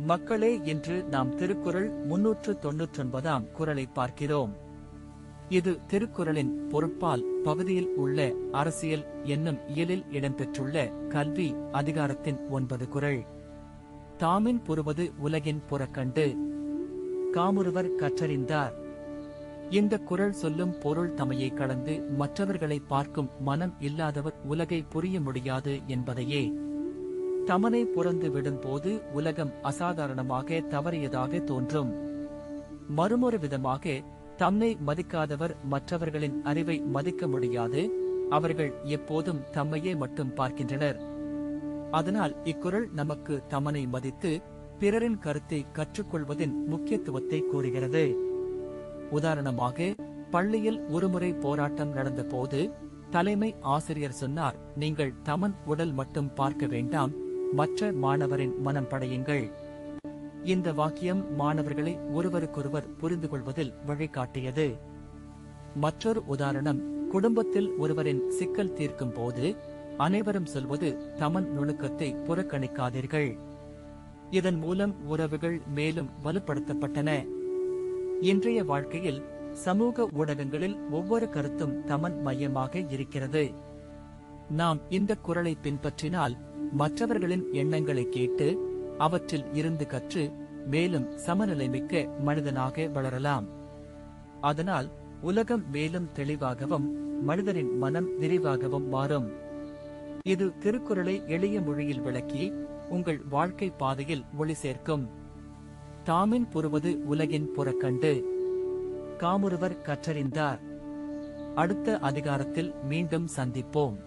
மக்களே, இன்று நாம் திருக்குறள் 399ஆம் குறளை பார்க்கிறோம். இது திருக்குறளின் பொருட்பால் பகுதியில் உள்ள அரசியல் என்னும் இயலில் இடம்பெற்றுள்ள கல்வி அதிகாரத்தின் 9 குறள். தாமின் புறுவது உலகின் புறக்கண்டு, காமுறுவர் கற்றறிந்தார். இந்த குறள் சொல்லும் பொருள் தமையை கடந்து மற்றவர்களை பார்க்கும் மனம் இல்லாதவர் உலகை புரிய முடியாது என்பதையே. தமனை புறந்து விடும்போது உலகம் அசாதாரணமாக தவறியதாக தோன்றும். மறுமொரு விதமாக, தம்மை மதிக்காதவர் மற்றவர்களின் அறிவை மதிக்க முடியாது. அவர்கள் எப்போதும் தம்மையே மட்டும் பார்க்கின்றனர். அதனால் இக்குறள் நமக்கு தமனை மதித்து பிறரின் கருத்தை கற்றுக்கொள்வதின் முக்கியத்துவத்தை கூறுகிறது. உதாரணமாக, பள்ளியில் ஒருமுறை போராட்டம் நடந்தபோது தலைமை ஆசிரியர் சொன்னார், நீங்கள் தமன் உடல் மட்டும் பார்க்க வேண்டாம், மற்ற மாணவரின் மனம் படையுங்கள். இந்த வாக்கியம் மாணவர்களை ஒருவருக்கொருவர் புரிந்து கொள்வதில் வழிகாட்டியது. மற்றொரு உதாரணம், குடும்பத்தில் ஒருவரின் சிக்கல் தீர்க்கும் போது அனைவரும் சொல்வது தமன் நுணுக்கத்தை புறக்கணிக்காதீர்கள். இதன் மூலம் உறவுகள் மேலும் வலுப்படுத்தப்பட்டன. இன்றைய வாழ்க்கையில் சமூக ஊடகங்களில் ஒவ்வொரு கருத்தும் தமன் மையமாக இருக்கிறது. நாம் இந்த குறளை பின்பற்றினால் மற்றவர்களின் எண்ணங்களை கேட்டு அவற்றில் இருந்து கற்று மேலும் சமநிலைமிக்க மனிதனாக வளரலாம். அதனால் உலகம் மேலும் தெளிவாகவும் மனிதனின் மனம் விரிவாகவும் மாறும். இது திருக்குறளை எளிய மொழியில் விளக்கி உங்கள் வாழ்க்கை பாதையில் ஒளி சேர்க்கும். தாமின் புறுவது உலகின் புறக்கண்டு, காமுறுவர் கற்றறிந்தார். அடுத்த அதிகாரத்தில் மீண்டும் சந்திப்போம்.